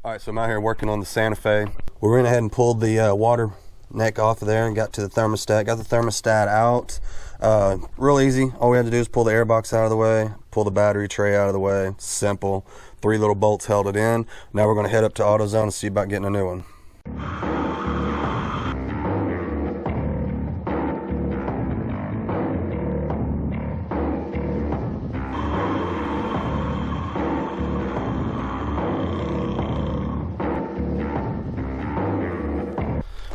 All right, so I'm out here working on the Santa Fe. We went ahead and pulled the water neck off of there and got to the thermostat. Got the thermostat out. Real easy. All we had to do is pull the air box out of the way, pull the battery tray out of the way. Simple. 3 little bolts held it in. Now we're going to head up to AutoZone and see about getting a new one.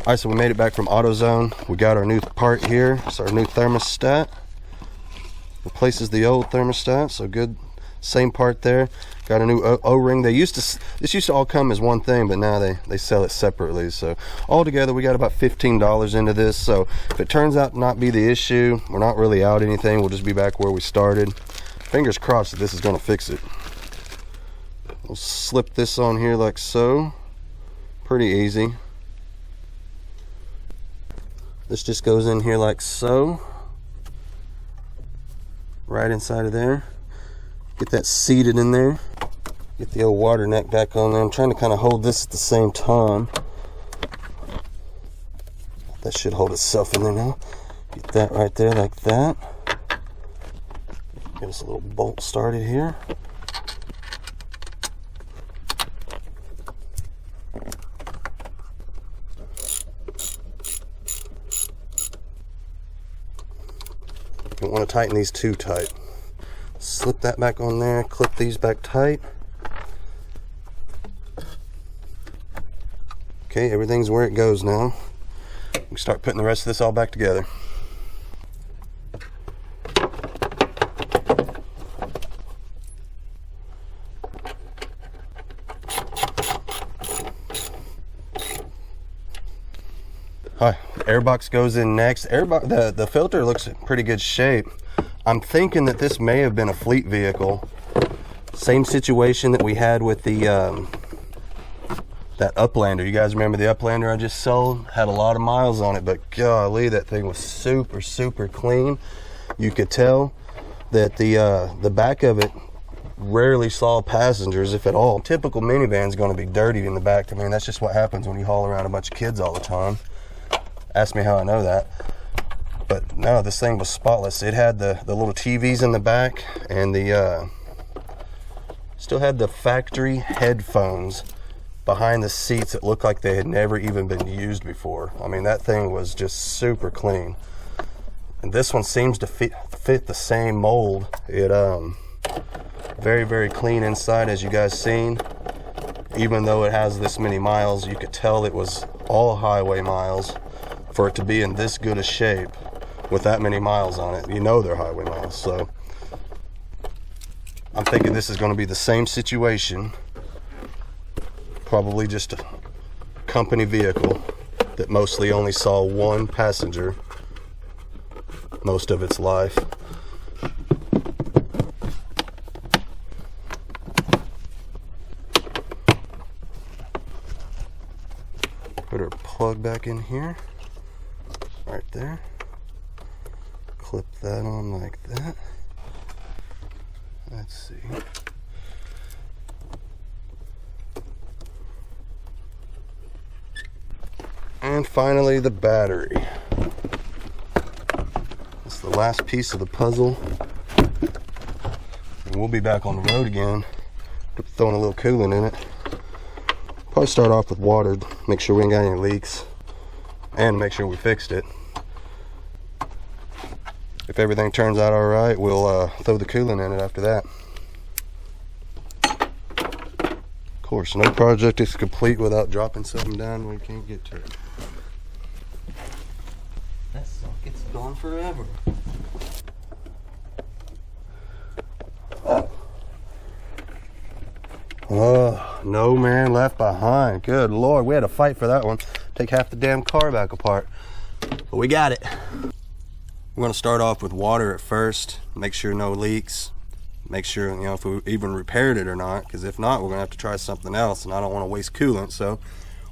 All right, so we made it back from AutoZone. We got our new part here. It's our new thermostat. Replaces the old thermostat, so good. Same part there. Got a new O-ring. This used to all come as one thing, but now they sell it separately. So altogether, we got about $15 into this. So if it turns out to not be the issue, we're not really out anything. We'll just be back where we started. Fingers crossed that this is going to fix it. We'll slip this on here like so. Pretty easy. This just goes in here like so, right inside of there. Get that seated in there. Get the old water neck back on there. I'm trying to kind of hold this at the same time. That should hold itself in there now. Get that right there like that. Get us a little bolt started here. Don't want to tighten these too tight. Slip that back on there, clip these back tight. Okay, everything's where it goes now. We can start putting the rest of this all back together. Alright, airbox goes in next. The filter looks in pretty good shape. I'm thinking that this may have been a fleet vehicle. Same situation that we had with the that Uplander. You guys remember the Uplander I just sold? Had a lot of miles on it, but golly, that thing was super clean. You could tell that the back of it rarely saw passengers, if at all. Typical minivan's going to be dirty in the back. I mean, that's just what happens when you haul around a bunch of kids all the time. Ask me how I know that. But no, this thing was spotless. It had the little TVs in the back, and the still had the factory headphones behind the seats that looked like they had never even been used before. I mean, that thing was just super clean. And this one seems to fit the same mold. It very clean inside, as you guys seen. Even though it has this many miles, you could tell it was all highway miles. For it to be in this good a shape with that many miles on it, you know they're highway miles. So I'm thinking this is going to be the same situation, probably just a company vehicle that mostly only saw one passenger most of its life. Put our plug back in here. Right there. Clip that on like that. Let's see. And finally, the battery. It's the last piece of the puzzle. And we'll be back on the road again. Throwing a little coolant in it. Probably start off with water. Make sure we ain't got any leaks. And make sure we fixed it. If everything turns out all right, we'll throw the coolant in it after that. Of course, no project is complete without dropping something down when you can't get to it. That socket's gone forever. Oh, no man left behind. Good Lord, we had to fight for that one. Take half the damn car back apart. But we got it. We're going to start off with water at first. Make sure no leaks. Make sure, you know, if we even repaired it or not. Because if not, we're going to have to try something else. And I don't want to waste coolant. So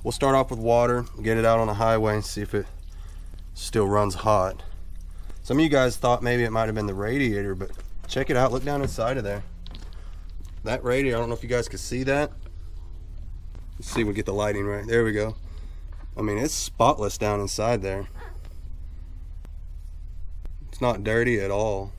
we'll start off with water. Get it out on the highway and see if it still runs hot. Some of you guys thought maybe it might have been the radiator. But check it out. Look down inside of there. That radiator, I don't know if you guys could see that. Let's see if we get the lighting right. There we go. I mean, it's spotless down inside there. It's not dirty at all.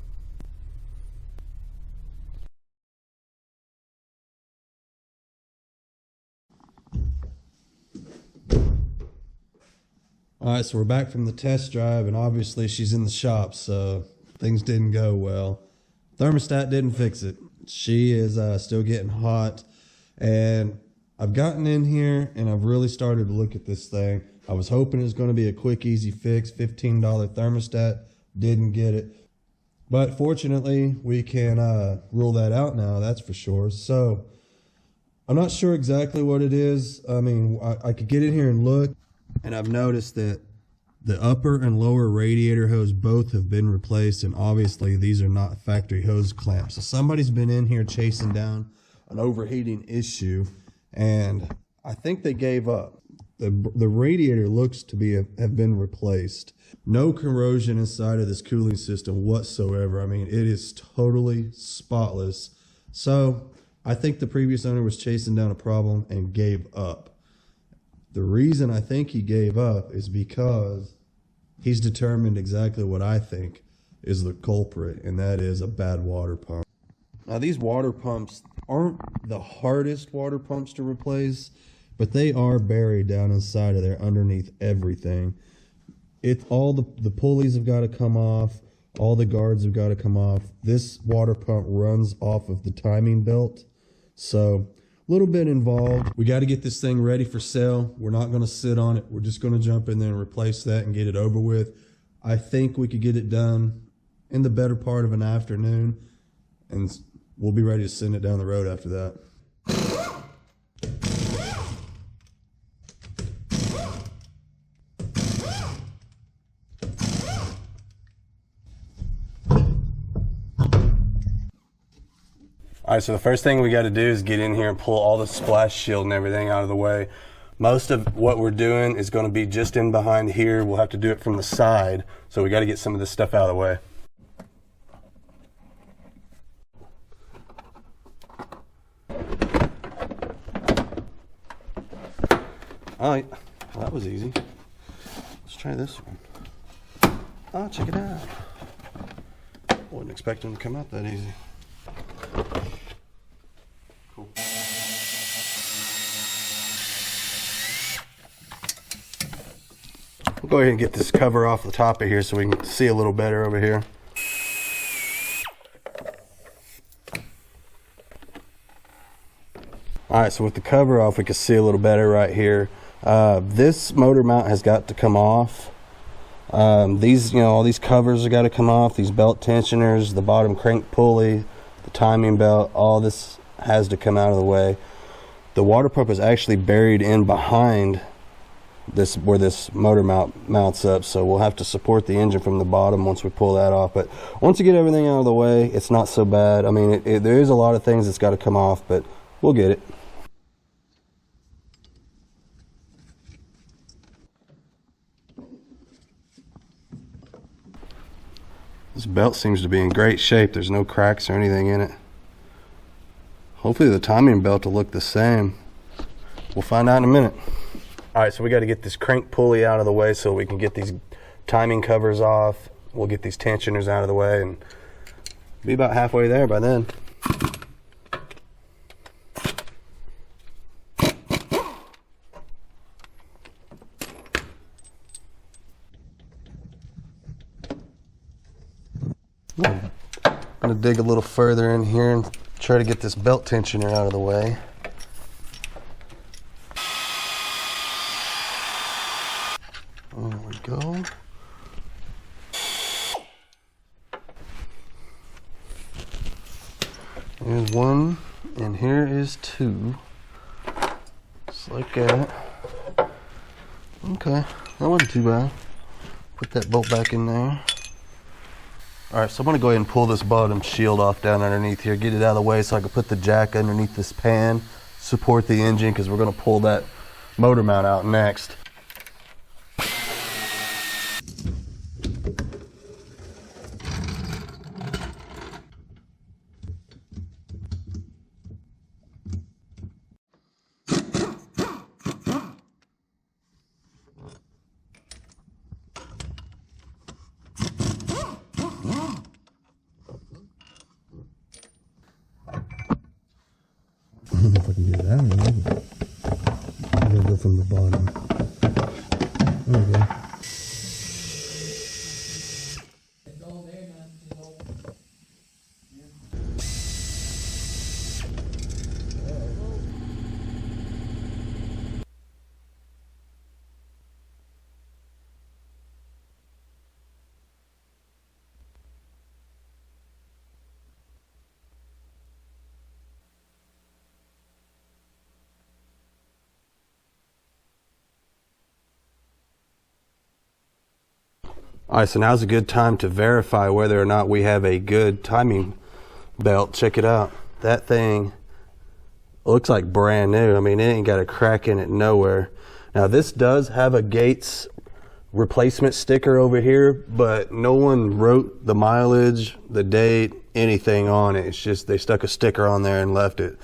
All right, so we're back from the test drive, and obviously she's in the shop, so things didn't go well. Thermostat didn't fix it. She is still getting hot, and I've gotten in here and I've really started to look at this thing. I was hoping it was going to be a quick, easy fix, $15 thermostat. Didn't get it. But fortunately, we can rule that out now, that's for sure. So I'm not sure exactly what it is. I mean, I could get in here and look, and I've noticed that the upper and lower radiator hose both have been replaced, and obviously these are not factory hose clamps. So somebody's been in here chasing down an overheating issue, and I think they gave up. The radiator looks to have been replaced. No corrosion inside of this cooling system whatsoever. I mean, it is totally spotless. So I think the previous owner was chasing down a problem and gave up. The reason I think he gave up is because he's determined exactly what I think is the culprit, and that is a bad water pump. Now, these water pumps aren't the hardest water pumps to replace, but they are buried down inside of there underneath everything. All the pulleys have got to come off. All the guards have got to come off. This water pump runs off of the timing belt. So a little bit involved. We got to get this thing ready for sale. We're not going to sit on it. We're just going to jump in there and replace that and get it over with. I think we could get it done in the better part of an afternoon, and we'll be ready to send it down the road after that. All right, so the first thing we got to do is get in here and pull all the splash shield and everything out of the way. Most of what we're doing is going to be just in behind here. We'll have to do it from the side, so we got to get some of this stuff out of the way. All right, well, that was easy. Let's try this one. Oh, check it out. Wasn't expecting to come out that easy. Cool. We'll go ahead and get this cover off the top of here so we can see a little better over here. All right, so with the cover off, we can see a little better right here. This motor mount has got to come off. These, all these covers have got to come off. These belt tensioners, the bottom crank pulley, the timing belt, all this has to come out of the way. The water pump is actually buried in behind this, where this motor mounts up, so we'll have to support the engine from the bottom once we pull that off. But once you get everything out of the way, it's not so bad. I mean, there is a lot of things that's got to come off, but we'll get it. This belt seems to be in great shape. There's no cracks or anything in it. Hopefully the timing belt will look the same. We'll find out in a minute. All right, so we got to get this crank pulley out of the way so we can get these timing covers off. We'll get these tensioners out of the way and be about halfway there by then. I'm gonna dig a little further in here and try to get this belt tensioner out of the way. There we go. Here's one, and here is two. Just like that. Okay, that wasn't too bad. Put that bolt back in there. All right, so I'm gonna go ahead and pull this bottom shield off down underneath here, get it out of the way so I can put the jack underneath this pan, support the engine, because we're gonna pull that motor mount out next. do that one, maybe. I'm gonna go from the bottom. There we go. All right, so now's a good time to verify whether or not we have a good timing belt. Check it out. That thing looks like brand new. I mean, it ain't got a crack in it nowhere. Now, this does have a Gates replacement sticker over here, but no one wrote the mileage, the date, anything on it. It's just they stuck a sticker on there and left it.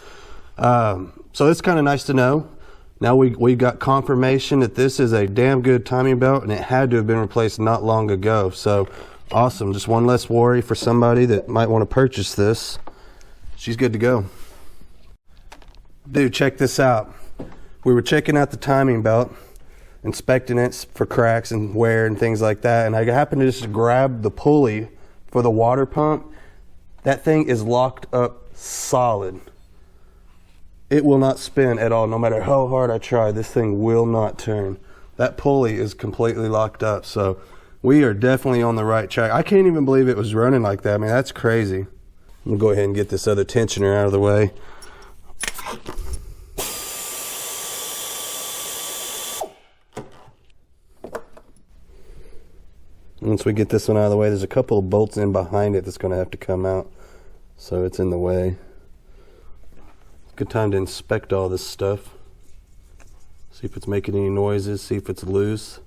So it's kind of nice to know. Now we got confirmation that this is a damn good timing belt, and it had to have been replaced not long ago. So awesome. Just one less worry for somebody that might want to purchase this. She's good to go. Dude, check this out. We were checking out the timing belt, inspecting it for cracks and wear and things like that, and I happened to just grab the pulley for the water pump. That thing is locked up solid. It will not spin at all. No matter how hard I try, this thing will not turn. That pulley is completely locked up, so we are definitely on the right track. I can't even believe it was running like that. I mean, that's crazy. I'm gonna go ahead and get this other tensioner out of the way. Once we get this one out of the way, there's a couple of bolts in behind it that's gonna have to come out, so it's in the way. Good time to inspect all this stuff. See if it's making any noises, see if it's loose.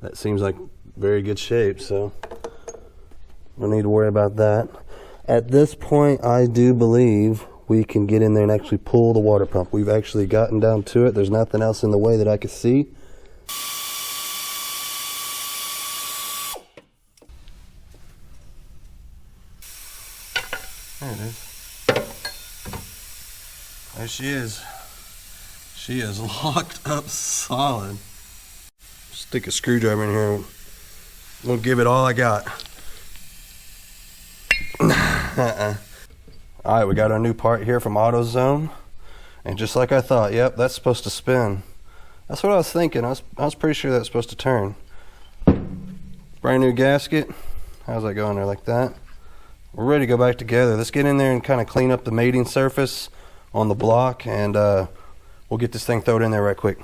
That seems like very good shape, so no need to worry about that. At this point, I do believe we can get in there and actually pull the water pump. We've actually gotten down to it. There's nothing else in the way that I can see. There it is. There she is. She is locked up solid. Stick a screwdriver in here. I'm gonna give it all I got. Alright, we got our new part here from AutoZone. And just like I thought, yep, that's supposed to spin. That's what I was thinking. I was pretty sure that's supposed to turn. Brand new gasket. How's that going there like that? We're ready to go back together. Let's get in there and kind of clean up the mating surface on the block, and we'll get this thing thrown in there right quick.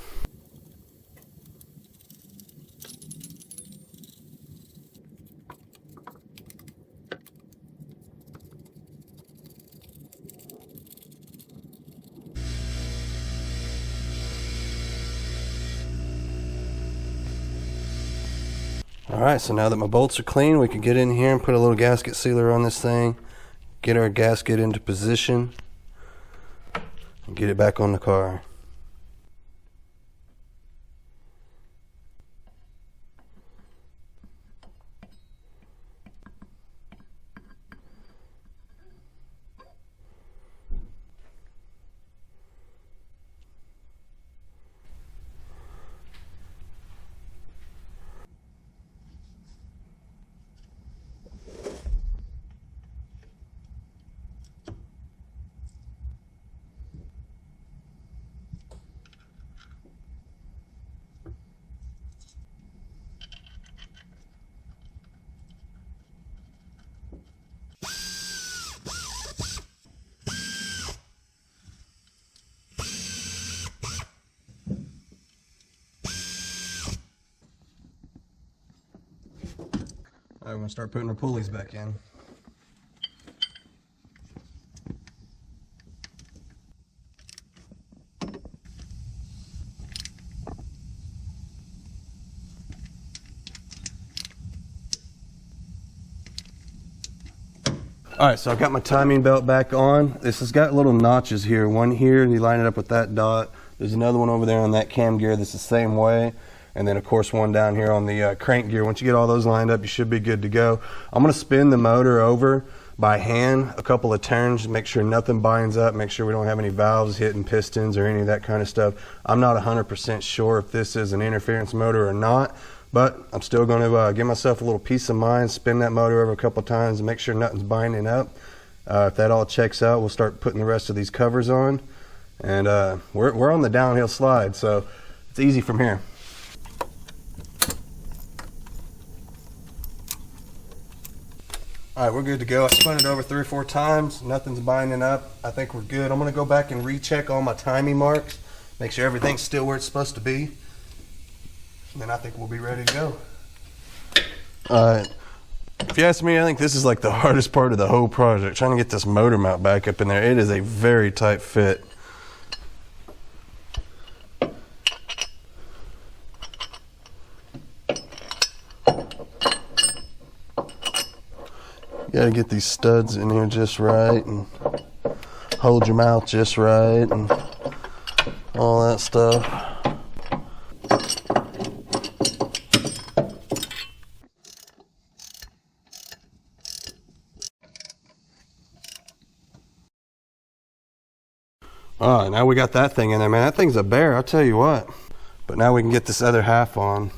Alright, so now that my bolts are clean, we can get in here and put a little gasket sealer on this thing, get our gasket into position, and get it back on the car. Alright, we're going to start putting our pulleys back in. Alright, so I've got my timing belt back on. This has got little notches here. One here, and you line it up with that dot. There's another one over there on that cam gear that's the same way. And then of course one down here on the crank gear. Once you get all those lined up, you should be good to go. I'm going to spin the motor over by hand a couple of turns, make sure nothing binds up, make sure we don't have any valves hitting pistons or any of that kind of stuff. I'm not 100% sure if this is an interference motor or not, but I'm still going to give myself a little peace of mind, spin that motor over a couple of times and make sure nothing's binding up. If that all checks out, we'll start putting the rest of these covers on, and we're on the downhill slide, so it's easy from here. All right, we're good to go. I spun it over 3 or 4 times. Nothing's binding up. I think we're good. I'm going to go back and recheck all my timing marks, make sure everything's still where it's supposed to be, and then I think we'll be ready to go. All right. If you ask me, I think this is like the hardest part of the whole project, trying to get this motor mount back up in there. It is a very tight fit. You gotta get these studs in here just right and hold your mouth just right and all that stuff. All right, now we got that thing in there, man. That thing's a bear, I'll tell you what. But now we can get this other half on.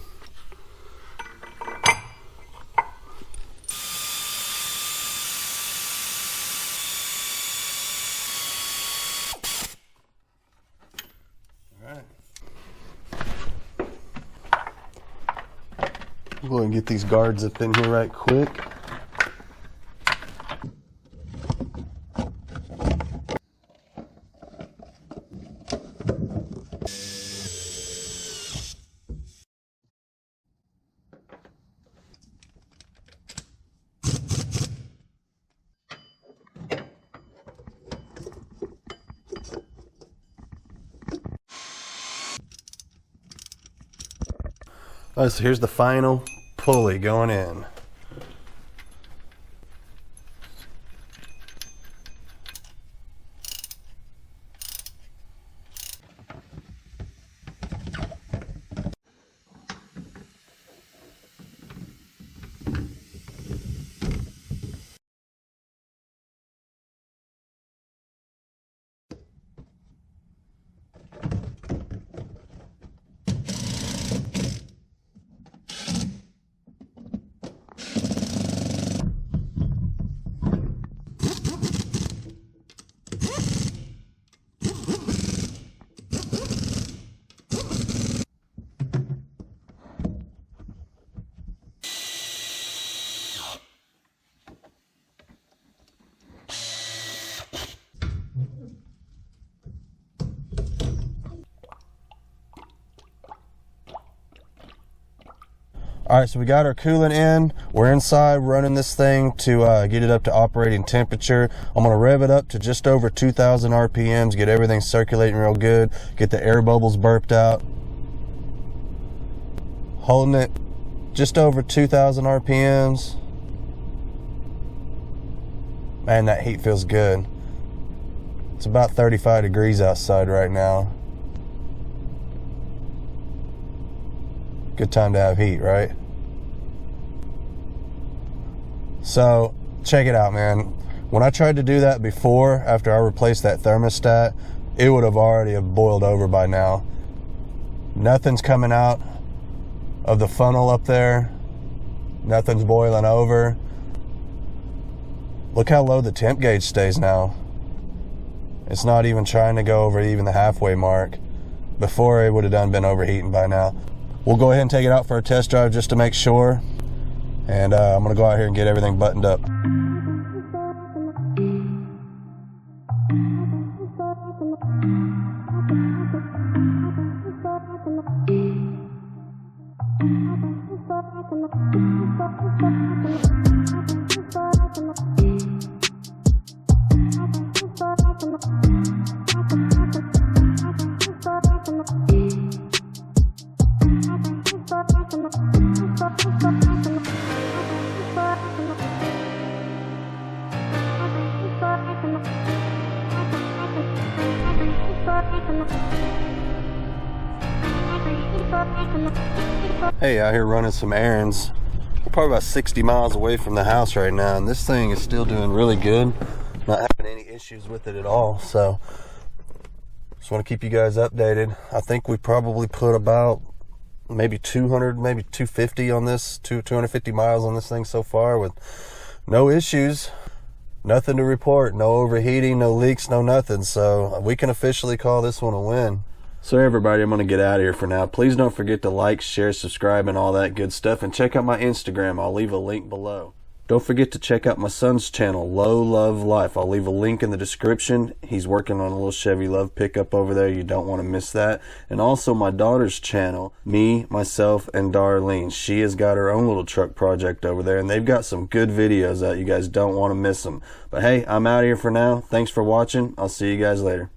Go ahead and get these guards up in here right quick. All right, so here's the final pulley going in. All right, so we got our coolant in. We're inside running this thing to get it up to operating temperature. I'm gonna rev it up to just over 2,000 RPMs, get everything circulating real good, get the air bubbles burped out. Holding it just over 2,000 RPMs. Man, that heat feels good. It's about 35 degrees outside right now. Good time to have heat, right? So check it out, man. When I tried to do that before, after I replaced that thermostat, it would have already boiled over by now. Nothing's coming out of the funnel up there. Nothing's boiling over. Look how low the temp gauge stays now. It's not even trying to go over even the halfway mark. Before, it would have been overheating by now. We'll go ahead and take it out for a test drive just to make sure. And I'm gonna go out here and get everything buttoned up. Hey, out here running some errands. We're probably about 60 miles away from the house right now, and this thing is still doing really good. Not having any issues with it at all. So just want to keep you guys updated. I think we probably put about maybe 200, maybe 250 on this, 250 miles on this thing so far with no issues, nothing to report, no overheating, no leaks, no nothing. So we can officially call this one a win. So everybody, I'm going to get out of here for now. Please don't forget to like, share, subscribe, and all that good stuff. And check out my Instagram. I'll leave a link below. Don't forget to check out my son's channel, Low Love Life. I'll leave a link in the description. He's working on a little Chevy Love pickup over there. You don't want to miss that. And also my daughter's channel, Me, Myself, and Darlene. She has got her own little truck project over there, and they've got some good videos out. You guys don't want to miss them. But hey, I'm out of here for now. Thanks for watching. I'll see you guys later.